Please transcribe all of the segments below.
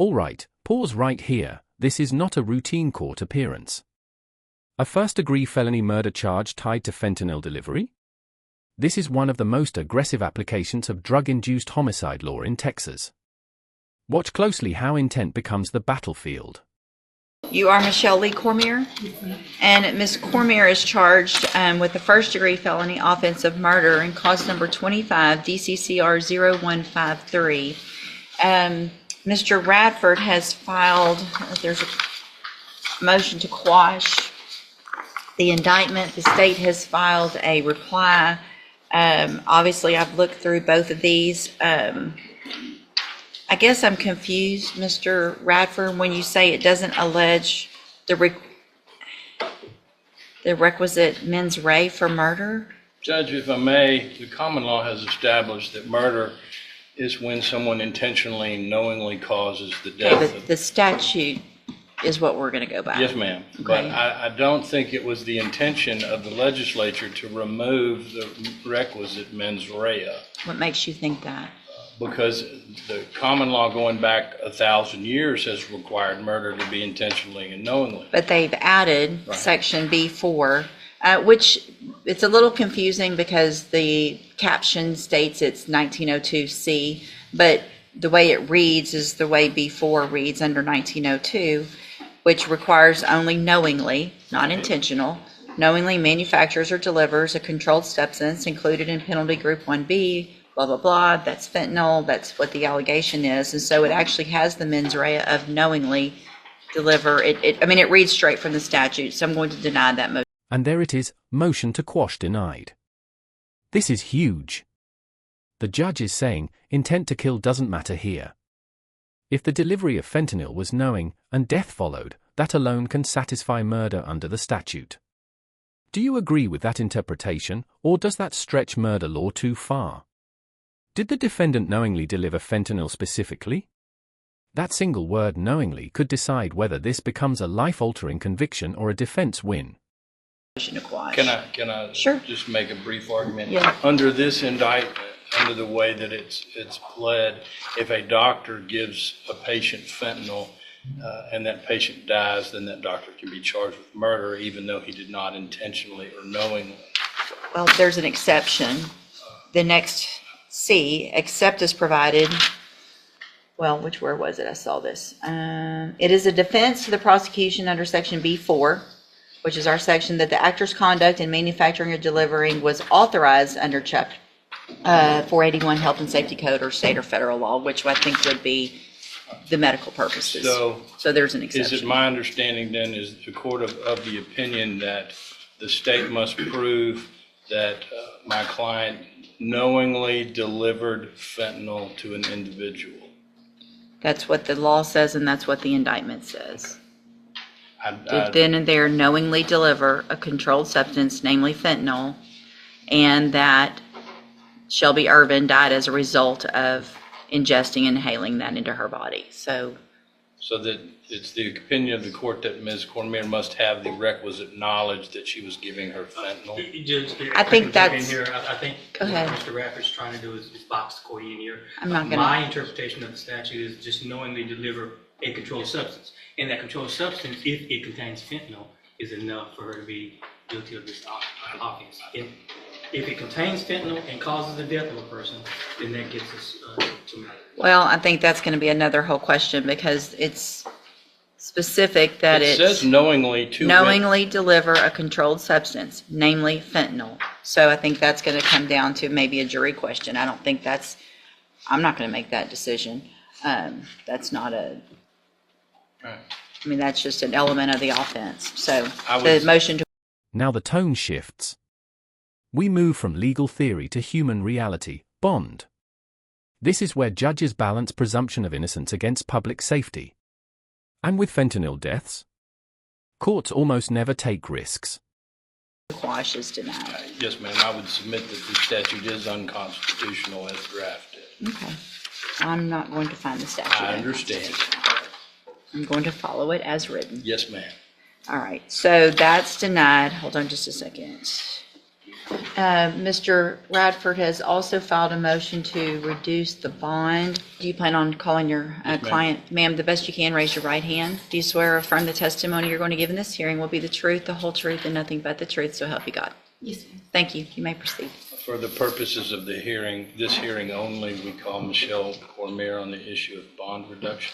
All right, pause right here. This is not a routine court appearance. A first-degree felony murder charge tied to fentanyl delivery? This is one of the most aggressive applications of drug-induced homicide law in Texas. Watch closely how intent becomes the battlefield. You are Michelle Lee Cormier, and Ms. Cormier is charged with the first-degree felony offense of murder in cause number 25 DCCR 0153. Mr. Radford has filed, there's a motion to quash the indictment. The state has filed a reply. Obviously, I've looked through both of these. I guess I'm confused, Mr. Radford, when you say it doesn't allege the requisite mens rea for murder? Judge, if I may, the common law has established that murder is when someone intentionally and knowingly causes the death. Okay, but the statute is what we're going to go by. Yes, ma'am. Okay. But I don't think it was the intention of the legislature to remove the requisite mens rea. What makes you think that? Because the common law going back 1,000 years has required murder to be intentionally and knowingly. But they've added section B4, which it's a little confusing because the caption states it's 1902C, but the way it reads is the way B4 reads under 1902, which requires only knowingly, not intentional, knowingly manufactures or delivers a controlled substance included in penalty group 1B, blah, blah, blah. That's fentanyl. That's what the allegation is. And so it actually has the mens rea of knowingly deliver. It reads straight from the statute, so I'm going to deny that motion. And there it is, motion to quash denied. This is huge. The judge is saying, intent to kill doesn't matter here. If the delivery of fentanyl was knowing, and death followed, that alone can satisfy murder under the statute. Do you agree with that interpretation, or does that stretch murder law too far? Did the defendant knowingly deliver fentanyl specifically? That single word knowingly could decide whether this becomes a life-altering conviction or a defense win. Can I Sure. just make a brief argument? Yeah. Under this indictment, under the way that it's pled, if a doctor gives a patient fentanyl and that patient dies, then that doctor can be charged with murder even though he did not intentionally or knowingly. Well, there's an exception. The next C, except as provided, well, where was it? I saw this. It is a defense to the prosecution under section B4, which is our section, that the actor's conduct in manufacturing or delivering was authorized under Chapter 481 Health and Safety Code or state or federal law, which I think would be the medical purposes. So there's an exception. Is it my understanding then, is the court of the opinion that the state must prove that my client knowingly delivered fentanyl to an individual? That's what the law says, and that's what the indictment says. Did then and there knowingly deliver a controlled substance, namely fentanyl, and that Shelby Irvin died as a result of ingesting and inhaling that into her body. So that it's the opinion of the court that Ms. Cormier must have the requisite knowledge that she was giving her fentanyl? I think that's... I think Go ahead. what Mr. Radford's trying to do is box the court in here. I'm not going to... My interpretation of the statute is just knowingly deliver a controlled substance. And that controlled substance, if it contains fentanyl, is enough for her to be guilty of this offense. If it contains fentanyl and causes the death of a person, then that gets us to murder. Well, I think that's going to be another whole question because it's specific that it says knowingly deliver a controlled substance, namely fentanyl. So I think that's going to come down to maybe a jury question. I don't think that's, I'm not going to make that decision. That's not a, that's just an element of the offense. So the motion to... Now the tone shifts. We move from legal theory to human reality, bond. This is where judges balance presumption of innocence against public safety. And with fentanyl deaths, courts almost never take risks. Quash is denied. Yes, ma'am. I would submit that the statute is unconstitutional as drafted. Okay. I'm not going to find the statute. I understand. I'm going to follow it as written. Yes, ma'am. All right. So that's denied. Hold on just a second. Mr. Radford has also filed a motion to reduce the bond Do you plan on calling your Yes, ma'am. client? Ma'am, the best you can, raise your right hand. Do you swear or affirm the testimony you're going to give in this hearing will be the truth, the whole truth, and nothing but the truth, so help you God? Yes, ma'am. Thank you. You may proceed. For the purposes of the hearing, this hearing only, we call Michelle Cormier on the issue of bond reduction.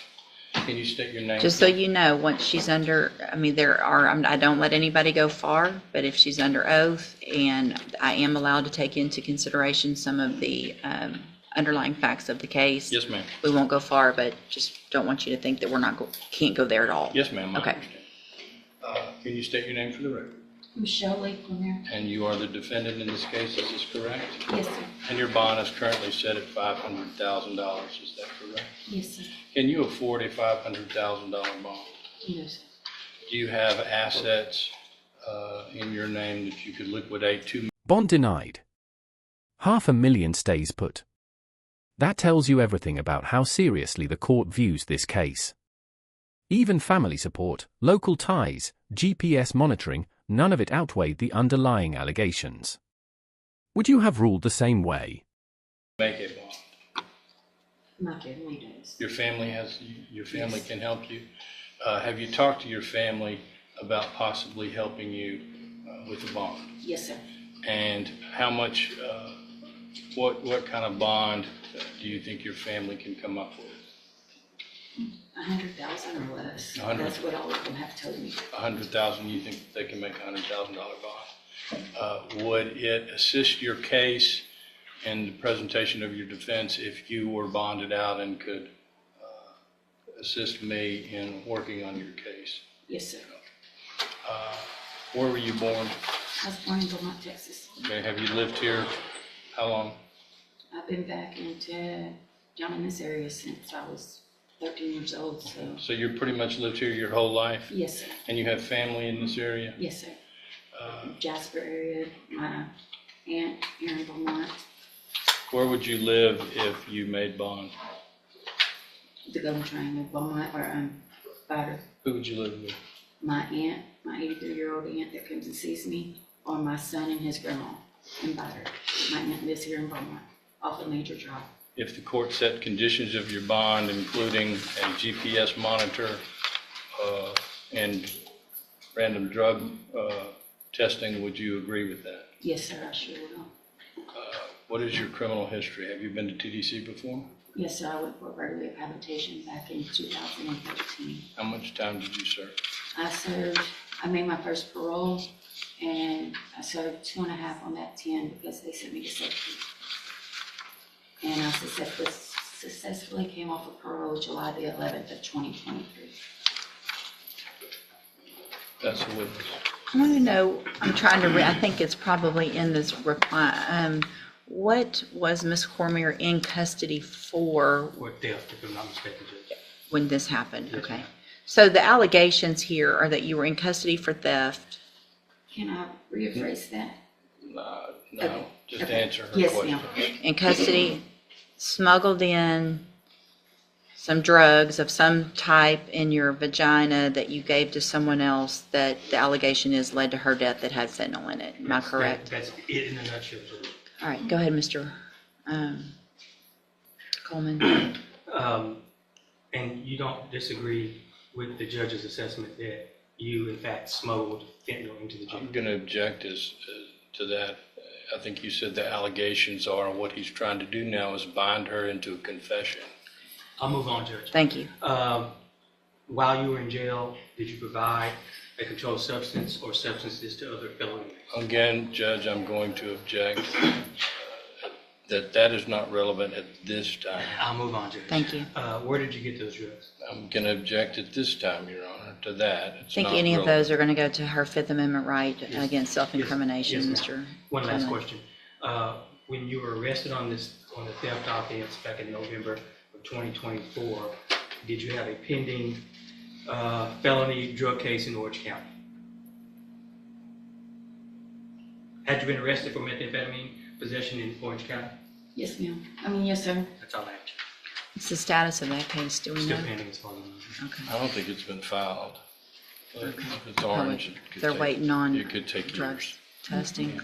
Can you state your name? Just so you know, once she's under, I mean, I don't let anybody go far, but if she's under oath, and I am allowed to take into consideration some of the underlying facts of the case. Yes, ma'am. We won't go far, but just don't want you to think that can't go there at all. Yes, ma'am. I Okay. understand. Can you state your name for the record? Michelle Lee Cormier. And you are the defendant in this case, is this correct? Yes, sir. And your bond is currently set at $500,000, is that correct? Yes, sir. Can you afford a $500,000 bond? No, sir. Do you have assets in your name that you could liquidate to? Bond denied. $500,000 stays put. That tells you everything about how seriously the court views this case. Even family support, local ties, GPS monitoring, none of it outweighed the underlying allegations. Would you have ruled the same way? Make a bond. My family does. Your family Yes. can help you. Have you talked to your family about possibly helping you with the bond? Yes, sir. And how much, what kind of bond do you think your family can come up with? 100,000 or less. 100. That's what all of them have told me. 100,000, you think they can make a $100,000 bond? Would it assist your case in the presentation of your defense if you were bonded out and could assist me in working on your case? Yes, sir. Where were you born? I was born in Beaumont, Texas. Okay, have you lived here how long? I've been back into down in this area since I was 13 years old, so. So you pretty much lived here your whole life? Yes, sir. And you have family in this area? Yes, sir. Jasper area, my aunt here in Beaumont, Where would you live if you made bond? the Golden Triangle, Beaumont, or Bader. Who would you live with? My aunt, my 83-year-old aunt that comes and sees me, or my son and his grandma in Bader. My aunt lives here in Beaumont, off of Major Drive. If the court set conditions of your bond, including a GPS monitor and random drug testing, would you agree with that? Yes, sir, I sure will. What is your criminal history? Have you been to TDC before? Yes, sir, I went for a burglary of habitation back in 2013. How much time did you serve? I made my first parole, and I served 2.5 on that 10 because they sent me to safety. And I successfully came off of parole July the 11th of 2023. That's a witness. I want to know, I'm trying to I think it's probably in this reply. What was Ms. Cormier in custody for Or theft, if I'm not mistaken, Judge. when this happened? Yes, Okay. ma'am. So the allegations here are that you were in custody for theft. Can I rephrase that? No, Okay. just Okay. answer her Yes, question. ma'am. In custody, smuggled in some drugs of some type in your vagina that you gave to someone else that the allegation is led to her death that had fentanyl in it. Am I correct? That's it in a nutshell, Judge. All right, go ahead, Mr. Coleman. And you don't disagree with the judge's assessment that you, in fact, smuggled fentanyl into the jail? I'm going to object to that. I think you said the allegations are what he's trying to do now is bind her into a confession. I'll move on, Judge. Thank you. While you were in jail, did you provide a controlled substance or substances to other felonies? Again, Judge, I'm going to object that is not relevant at this time. I'll move on, Judge. Thank you. Where did you get those drugs? I'm going to object at this time, Your Honor, to that. I think any of those are going to go to her Fifth Amendment right against self-incrimination, Yes, Mr. One last Coleman. question. When you were arrested on the theft offense back in November of 2024, did you have a pending felony drug case in Orange County? Had you been arrested for methamphetamine possession in Orange County? Yes, ma'am. Yes, sir. That's all I asked. What's the status of that case? Do we Still know? pending as far as I know. Okay. I don't think it's been filed. But Okay. if it's orange, it could They're take- waiting on it could take drugs years. testing.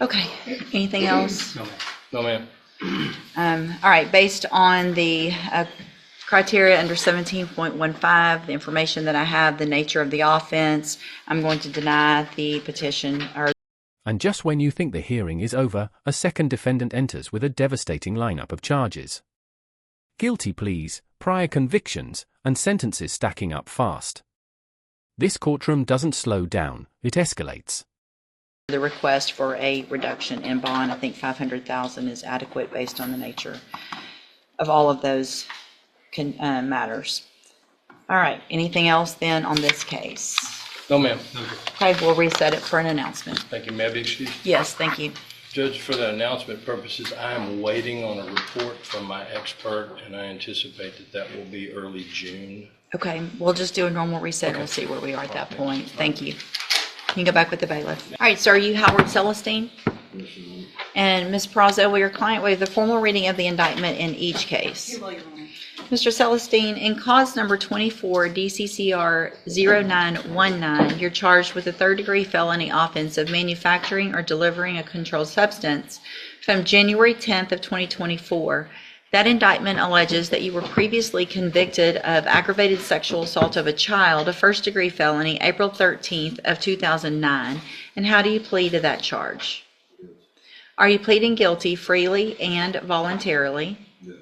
Okay, anything else? No, ma'am. No, ma'am. All right, based on the criteria under 17.15, the information that I have, the nature of the offense, I'm going to deny the petition. And just when you think the hearing is over, a second defendant enters with a devastating lineup of charges. Guilty pleas, prior convictions, and sentences stacking up fast. This courtroom doesn't slow down, it escalates. The request for a reduction in bond, I think $500,000 is adequate based on the nature of all of those matters. All right, anything else then on this case? No, ma'am. Okay, we'll reset it for an announcement. Thank you. May I be excused? Yes, thank you. Judge, for the announcement purposes, I am waiting on a report from my expert, and I anticipate that that will be early June. Okay, we'll just do a normal reset and we'll see where we are at that point. Thank you. You can go back with the bailiff. All right, so are you Howard Celestine? And Ms. Prazo, will your client waive the formal reading of the indictment in each case? Mr. Celestine, in cause number 24 DCCR 0919, you're charged with a third-degree felony offense of manufacturing or delivering a controlled substance from January 10th of 2024. That indictment alleges that you were previously convicted of aggravated sexual assault of a child, a first-degree felony, April 13th of 2009. And how do you plead to that charge? Are you pleading guilty freely and voluntarily? Yes.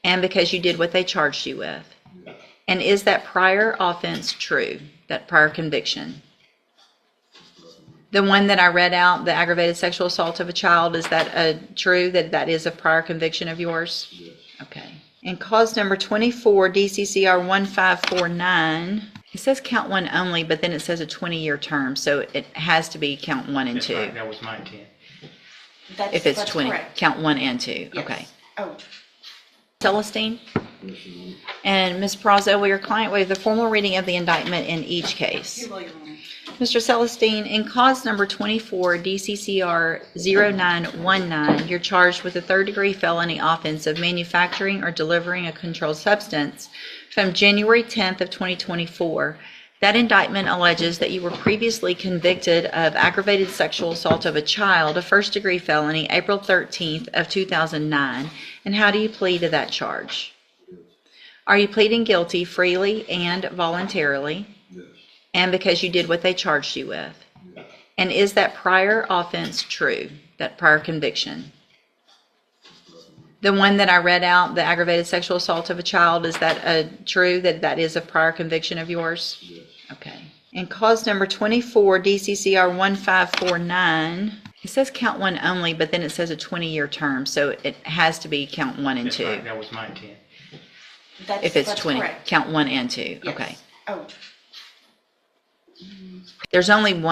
And because you did what they charged you with? Yes. And is that prior offense true, that prior conviction? The one that I read out, the aggravated sexual assault of a child, is that true, that that is a prior conviction of yours? Yes. Okay. And cause number 24, DCCR 1549, it says count one only, but then it says a 20-year term, so it has to be count one and That's two. right, that was my intent. If it's That's 20, correct. count one and two. Yes. Okay. Oh, Celestine? Yes, ma'am. And Ms. Prazo, will your client waive the formal reading of the indictment in each case? you will, Your Honor. Mr. Celestine, in cause number 24 DCCR 0919, you're charged with a third-degree felony offense of manufacturing or delivering a controlled substance from January 10th of 2024. That indictment alleges that you were previously convicted of aggravated sexual assault of a child, a first-degree felony, April 13th of 2009. And how do you plead to that charge? Are you pleading guilty freely and voluntarily? Yes. And because you did what they charged you with? Yes. And is that prior offense true, that prior conviction? The one that I read out, the aggravated sexual assault of a child, is that true, that that is a prior conviction of yours? Yes. Okay. And cause number 24, DCCR 1549, it says count one only, but then it says a 20-year term, so it has to be count one and That's two. right, that was my intent. If it's That's 20, correct. count one and two. Yes. Okay. Oh, There's only one